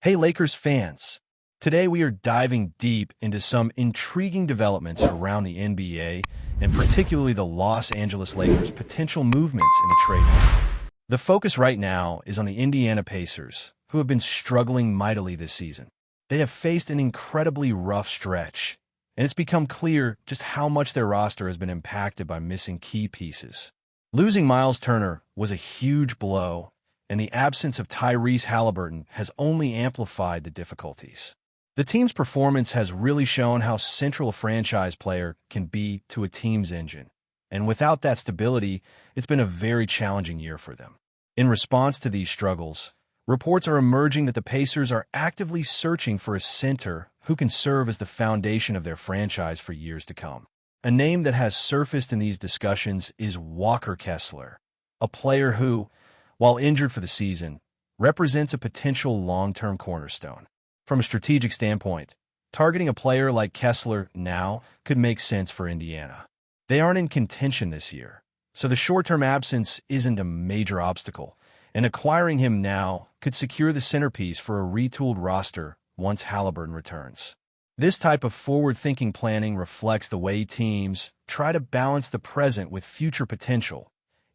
Hey Lakers fans! Today we are diving deep into some intriguing developments around the NBA and particularly the Los Angeles Lakers' potential movements in the trade market. The focus right now is on the Indiana Pacers, who have been struggling mightily this season. They have faced an incredibly rough stretch, and it's become clear just how much their roster has been impacted by missing key pieces. Losing Miles Turner was a huge blow, and the absence of Tyrese Halliburton has only amplified the difficulties. The team's performance has really shown how central a franchise player can be to a team's engine, and without that stability, it's been a very challenging year for them. In response to these struggles, reports are emerging that the Pacers are actively searching for a center who can serve as the foundation of their franchise for years to come. A name that has surfaced in these discussions is Walker Kessler, a player who, while injured for the season, represents a potential long-term cornerstone. From a strategic standpoint, targeting a player like Kessler now could make sense for Indiana. They aren't in contention this year, so the short-term absence isn't a major obstacle, and acquiring him now could secure the centerpiece for a retooled roster once Halliburton returns. This type of forward-thinking planning reflects the way teams try to balance the present with future potential,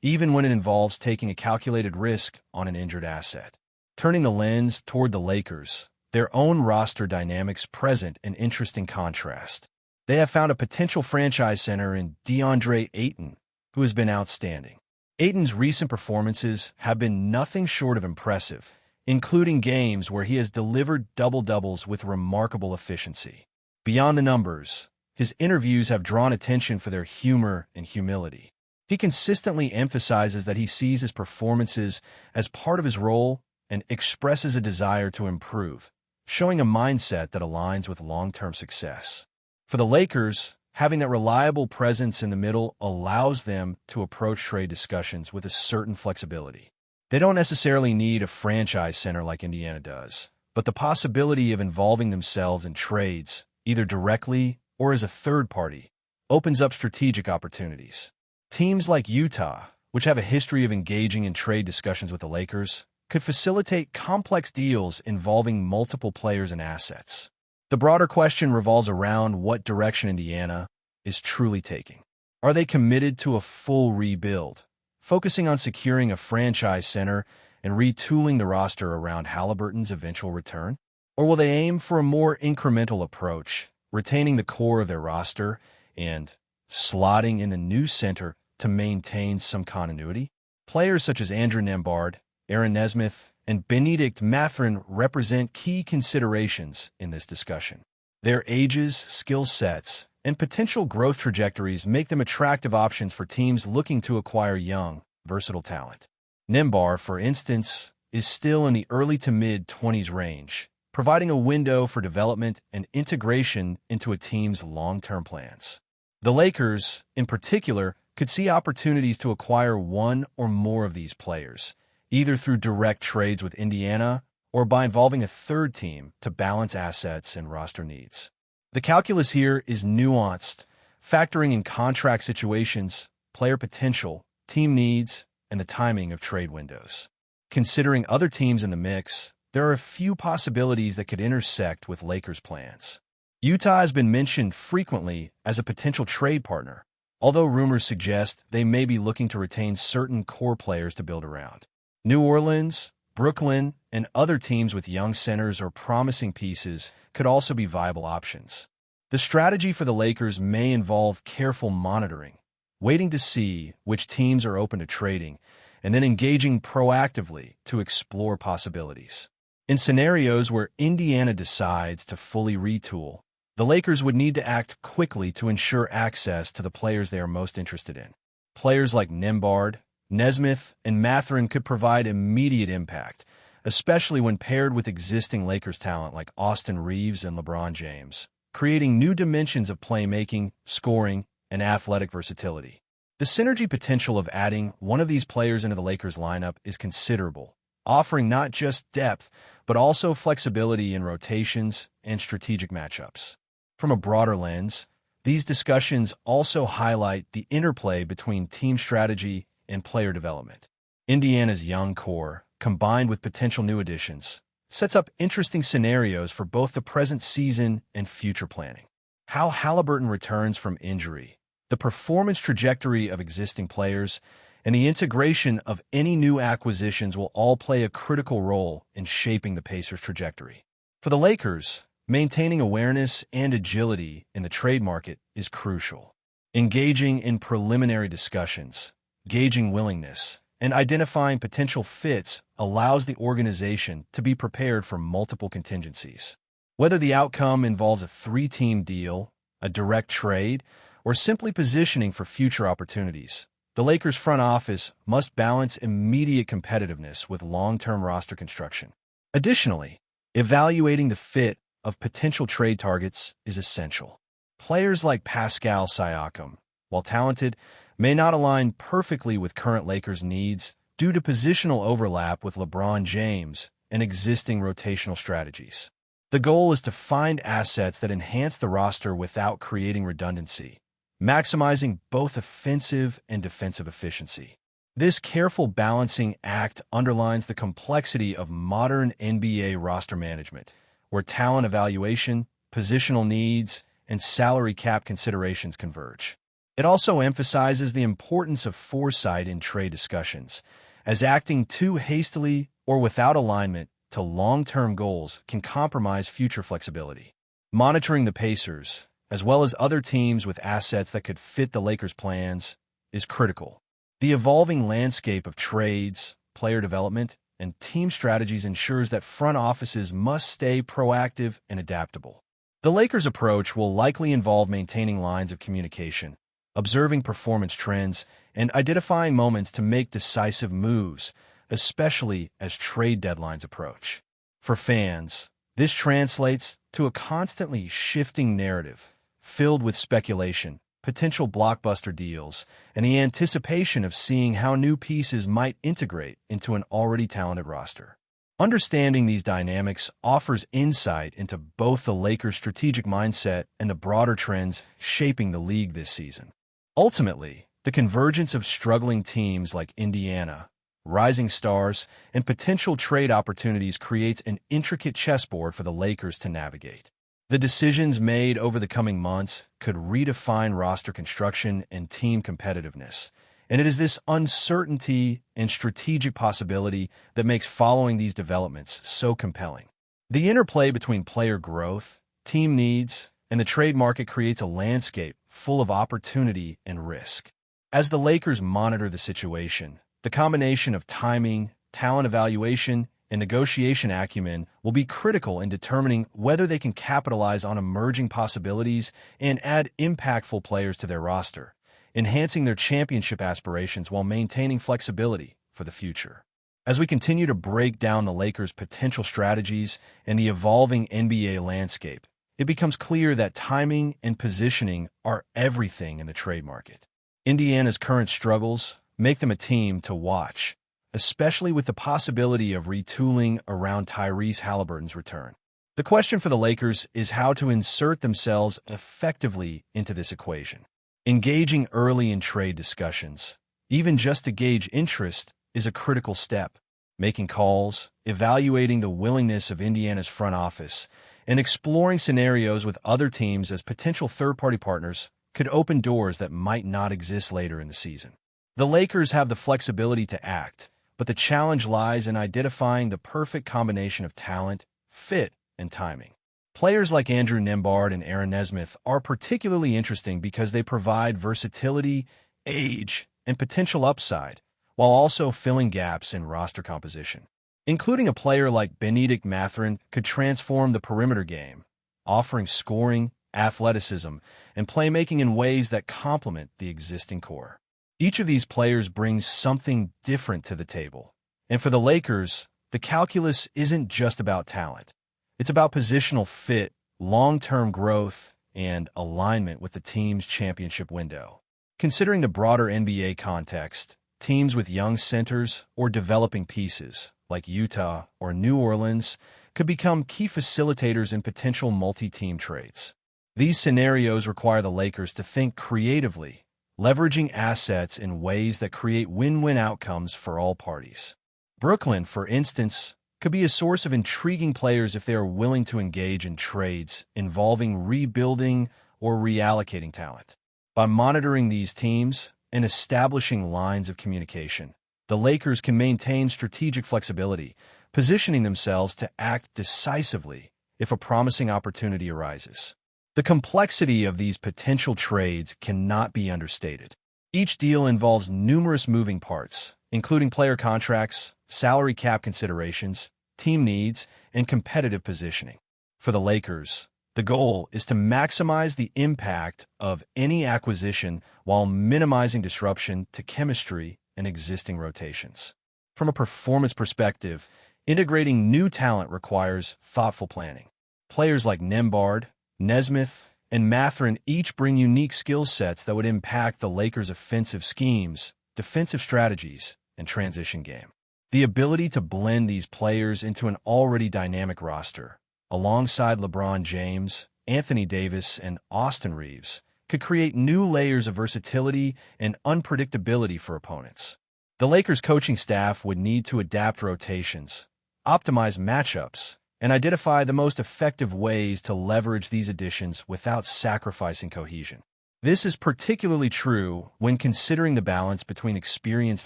even when it involves taking a calculated risk on an injured asset. Turning the lens toward the Lakers, their own roster dynamics present an interesting contrast. They have found a potential franchise center in DeAndre Ayton, who has been outstanding. Ayton's recent performances have been nothing short of impressive, including games where he has delivered double-doubles with remarkable efficiency. Beyond the numbers, his interviews have drawn attention for their humor and humility. He consistently emphasizes that he sees his performances as part of his role and expresses a desire to improve, showing a mindset that aligns with long-term success. For the Lakers, having that reliable presence in the middle allows them to approach trade discussions with a certain flexibility. They don't necessarily need a franchise center like Indiana does, but the possibility of involving themselves in trades, either directly or as a third party, opens up strategic opportunities. Teams like Utah, which have a history of engaging in trade discussions with the Lakers, could facilitate complex deals involving multiple players and assets. The broader question revolves around what direction Indiana is truly taking. Are they committed to a full rebuild, focusing on securing a franchise center and retooling the roster around Halliburton's eventual return? Or will they aim for a more incremental approach, retaining the core of their roster and slotting in the new center to maintain some continuity? Players such as Andrew Nembhard, Aaron Nesmith, and Benedict Mathurin represent key considerations in this discussion. Their ages, skill sets, and potential growth trajectories make them attractive options for teams looking to acquire young, versatile talent. Nembhard, for instance, is still in the early to mid-20s range, providing a window for development and integration into a team's long-term plans. The Lakers, in particular, could see opportunities to acquire one or more of these players, either through direct trades with Indiana or by involving a third team to balance assets and roster needs. The calculus here is nuanced, factoring in contract situations, player potential, team needs, and the timing of trade windows. Considering other teams in the mix, there are a few possibilities that could intersect with Lakers' plans. Utah has been mentioned frequently as a potential trade partner, although rumors suggest they may be looking to retain certain core players to build around. New Orleans, Brooklyn, and other teams with young centers or promising pieces could also be viable options. The strategy for the Lakers may involve careful monitoring, waiting to see which teams are open to trading, and then engaging proactively to explore possibilities. In scenarios where Indiana decides to fully retool, the Lakers would need to act quickly to ensure access to the players they are most interested in. Players like Nembhard, Nesmith, and Mathurin could provide immediate impact, especially when paired with existing Lakers talent like Austin Reeves and LeBron James, creating new dimensions of playmaking, scoring, and athletic versatility. The synergy potential of adding one of these players into the Lakers lineup is considerable, offering not just depth, but also flexibility in rotations and strategic matchups. From a broader lens, these discussions also highlight the interplay between team strategy and player development. Indiana's young core, combined with potential new additions, sets up interesting scenarios for both the present season and future planning. How Halliburton returns from injury, the performance trajectory of existing players, and the integration of any new acquisitions will all play a critical role in shaping the Pacers' trajectory. For the Lakers, maintaining awareness and agility in the trade market is crucial. Engaging in preliminary discussions, gauging willingness, and identifying potential fits allows the organization to be prepared for multiple contingencies. Whether the outcome involves a three-team deal, a direct trade, or simply positioning for future opportunities, the Lakers front office must balance immediate competitiveness with long-term roster construction. Additionally, evaluating the fit of potential trade targets is essential. Players like Pascal Siakam, while talented, may not align perfectly with current Lakers needs due to positional overlap with LeBron James and existing rotational strategies. The goal is to find assets that enhance the roster without creating redundancy, maximizing both offensive and defensive efficiency. This careful balancing act underlines the complexity of modern NBA roster management, where talent evaluation, positional needs, and salary cap considerations converge. It also emphasizes the importance of foresight in trade discussions, as acting too hastily or without alignment to long-term goals can compromise future flexibility. Monitoring the Pacers, as well as other teams with assets that could fit the Lakers' plans, is critical. The evolving landscape of trades, player development, and team strategies ensures that front offices must stay proactive and adaptable. The Lakers' approach will likely involve maintaining lines of communication, observing performance trends, and identifying moments to make decisive moves, especially as trade deadlines approach. For fans, this translates to a constantly shifting narrative, filled with speculation, potential blockbuster deals, and the anticipation of seeing how new pieces might integrate into an already talented roster. Understanding these dynamics offers insight into both the Lakers' strategic mindset and the broader trends shaping the league this season. Ultimately, the convergence of struggling teams like Indiana, rising stars, and potential trade opportunities creates an intricate chessboard for the Lakers to navigate. The decisions made over the coming months could redefine roster construction and team competitiveness, and it is this uncertainty and strategic possibility that makes following these developments so compelling. The interplay between player growth, team needs, and the trade market creates a landscape full of opportunity and risk. As the Lakers monitor the situation, the combination of timing, talent evaluation, and negotiation acumen will be critical in determining whether they can capitalize on emerging possibilities and add impactful players to their roster, enhancing their championship aspirations while maintaining flexibility for the future. As we continue to break down the Lakers' potential strategies and the evolving NBA landscape, it becomes clear that timing and positioning are everything in the trade market. Indiana's current struggles make them a team to watch, especially with the possibility of retooling around Tyrese Halliburton's return. The question for the Lakers is how to insert themselves effectively into this equation. Engaging early in trade discussions, even just to gauge interest, is a critical step. Making calls, evaluating the willingness of Indiana's front office, and exploring scenarios with other teams as potential third-party partners could open doors that might not exist later in the season. The Lakers have the flexibility to act, but the challenge lies in identifying the perfect combination of talent, fit, and timing. Players like Andrew Nembhard and Aaron Nesmith are particularly interesting because they provide versatility, age, and potential upside, while also filling gaps in roster composition. Including a player like Benedict Mathurin could transform the perimeter game, offering scoring, athleticism, and playmaking in ways that complement the existing core. Each of these players brings something different to the table. And for the Lakers, the calculus isn't just about talent. It's about positional fit, long-term growth, and alignment with the team's championship window. Considering the broader NBA context, teams with young centers or developing pieces, like Utah or New Orleans, could become key facilitators in potential multi-team trades. These scenarios require the Lakers to think creatively, leveraging assets in ways that create win-win outcomes for all parties. Brooklyn, for instance, could be a source of intriguing players if they are willing to engage in trades involving rebuilding or reallocating talent. By monitoring these teams and establishing lines of communication, the Lakers can maintain strategic flexibility, positioning themselves to act decisively if a promising opportunity arises. The complexity of these potential trades cannot be understated. Each deal involves numerous moving parts, including player contracts, salary cap considerations, team needs, and competitive positioning. For the Lakers, the goal is to maximize the impact of any acquisition while minimizing disruption to chemistry and existing rotations. From a performance perspective, integrating new talent requires thoughtful planning. Players like Nembhard, Nesmith, and Mathurin each bring unique skill sets that would impact the Lakers' offensive schemes, defensive strategies, and transition game. The ability to blend these players into an already dynamic roster, alongside LeBron James, Anthony Davis, and Austin Reeves, could create new layers of versatility and unpredictability for opponents. The Lakers' coaching staff would need to adapt rotations, optimize matchups, and identify the most effective ways to leverage these additions without sacrificing cohesion. This is particularly true when considering the balance between experienced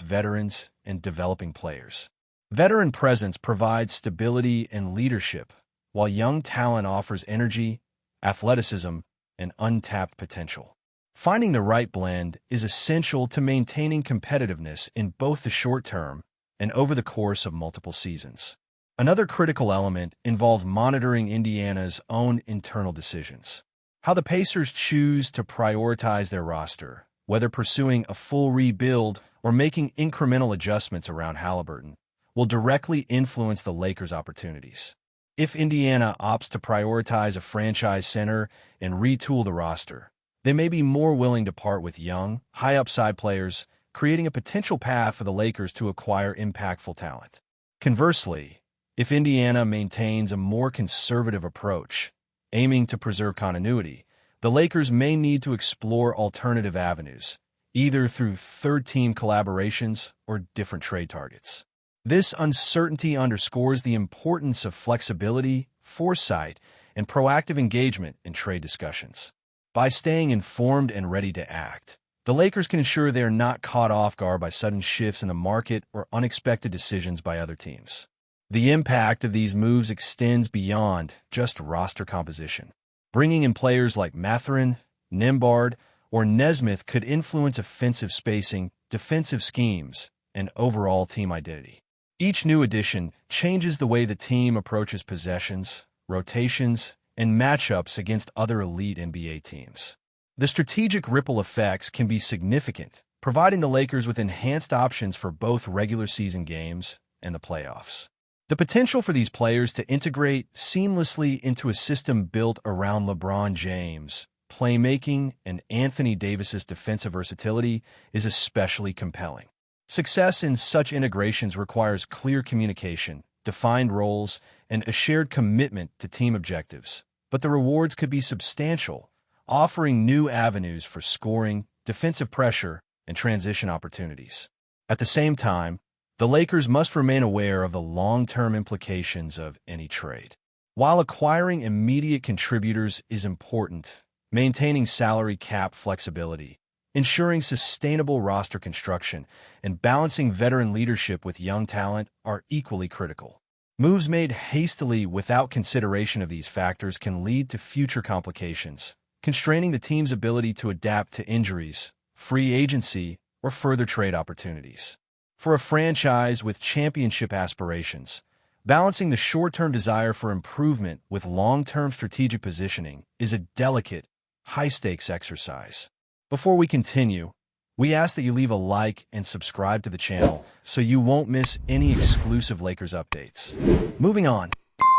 veterans and developing players. Veteran presence provides stability and leadership, while young talent offers energy, athleticism, and untapped potential. Finding the right blend is essential to maintaining competitiveness in both the short term and over the course of multiple seasons. Another critical element involves monitoring Indiana's own internal decisions. How the Pacers choose to prioritize their roster, whether pursuing a full rebuild or making incremental adjustments around Halliburton, will directly influence the Lakers' opportunities. If Indiana opts to prioritize a franchise center and retool the roster, they may be more willing to part with young, high-upside players, creating a potential path for the Lakers to acquire impactful talent. Conversely, if Indiana maintains a more conservative approach, aiming to preserve continuity, the Lakers may need to explore alternative avenues, either through third-team collaborations or different trade targets. This uncertainty underscores the importance of flexibility, foresight, and proactive engagement in trade discussions. By staying informed and ready to act, the Lakers can ensure they are not caught off guard by sudden shifts in the market or unexpected decisions by other teams. The impact of these moves extends beyond just roster composition. Bringing in players like Mathurin, Nembhard, or Nesmith could influence offensive spacing, defensive schemes, and overall team identity. Each new addition changes the way the team approaches possessions, rotations, and matchups against other elite NBA teams. The strategic ripple effects can be significant, providing the Lakers with enhanced options for both regular season games and the playoffs. The potential for these players to integrate seamlessly into a system built around LeBron James' playmaking and Anthony Davis's defensive versatility is especially compelling. Success in such integrations requires clear communication, defined roles, and a shared commitment to team objectives. But the rewards could be substantial, offering new avenues for scoring, defensive pressure, and transition opportunities. At the same time, the Lakers must remain aware of the long-term implications of any trade. While acquiring immediate contributors is important, maintaining salary cap flexibility, ensuring sustainable roster construction, and balancing veteran leadership with young talent are equally critical. Moves made hastily without consideration of these factors can lead to future complications, constraining the team's ability to adapt to injuries, free agency, or further trade opportunities. For a franchise with championship aspirations, balancing the short-term desire for improvement with long-term strategic positioning is a delicate, high-stakes exercise. Before we continue, we ask that you leave a like and subscribe to the channel so you won't miss any exclusive Lakers updates. Moving on,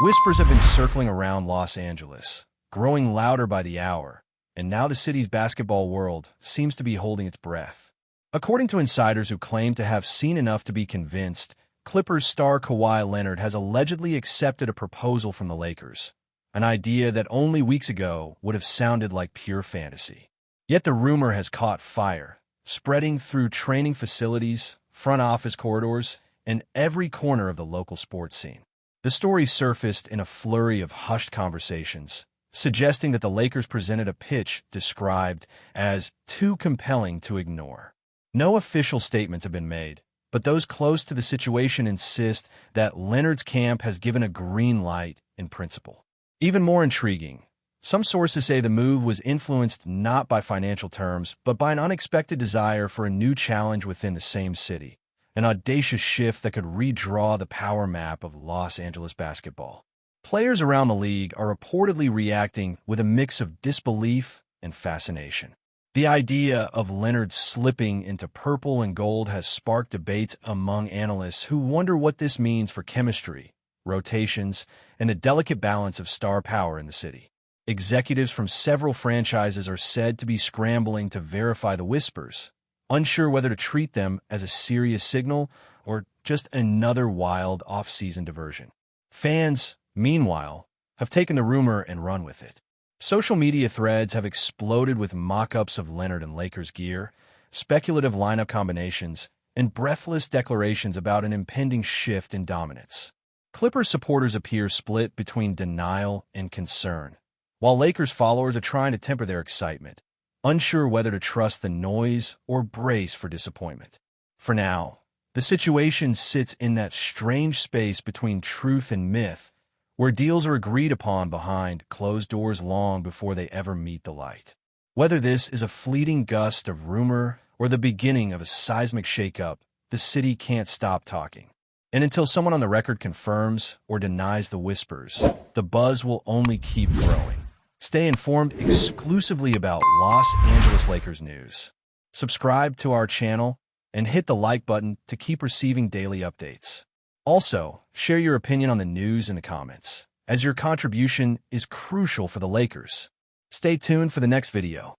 whispers have been circling around Los Angeles, growing louder by the hour, and now the city's basketball world seems to be holding its breath. According to insiders who claim to have seen enough to be convinced, Clippers star Kawhi Leonard has allegedly accepted a proposal from the Lakers, an idea that only weeks ago would have sounded like pure fantasy. Yet the rumor has caught fire, spreading through training facilities, front office corridors, and every corner of the local sports scene. The story surfaced in a flurry of hushed conversations, suggesting that the Lakers presented a pitch described as too compelling to ignore. No official statements have been made, but those close to the situation insist that Leonard's camp has given a green light in principle. Even more intriguing, some sources say the move was influenced not by financial terms, but by an unexpected desire for a new challenge within the same city, an audacious shift that could redraw the power map of Los Angeles basketball. Players around the league are reportedly reacting with a mix of disbelief and fascination. The idea of Leonard slipping into purple and gold has sparked debates among analysts who wonder what this means for chemistry, rotations, and the delicate balance of star power in the city. Executives from several franchises are said to be scrambling to verify the whispers, unsure whether to treat them as a serious signal or just another wild off-season diversion. Fans, meanwhile, have taken the rumor and run with it. Social media threads have exploded with mock-ups of Leonard and Lakers gear, speculative lineup combinations, and breathless declarations about an impending shift in dominance. Clippers supporters appear split between denial and concern, while Lakers followers are trying to temper their excitement, unsure whether to trust the noise or brace for disappointment. For now, the situation sits in that strange space between truth and myth, where deals are agreed upon behind closed doors long before they ever meet the light. Whether this is a fleeting gust of rumor or the beginning of a seismic shakeup, the city can't stop talking. And until someone on the record confirms or denies the whispers, the buzz will only keep growing. Stay informed exclusively about Los Angeles Lakers news. Subscribe to our channel and hit the like button to keep receiving daily updates. Also, share your opinion on the news in the comments, as your contribution is crucial for the Lakers. Stay tuned for the next video.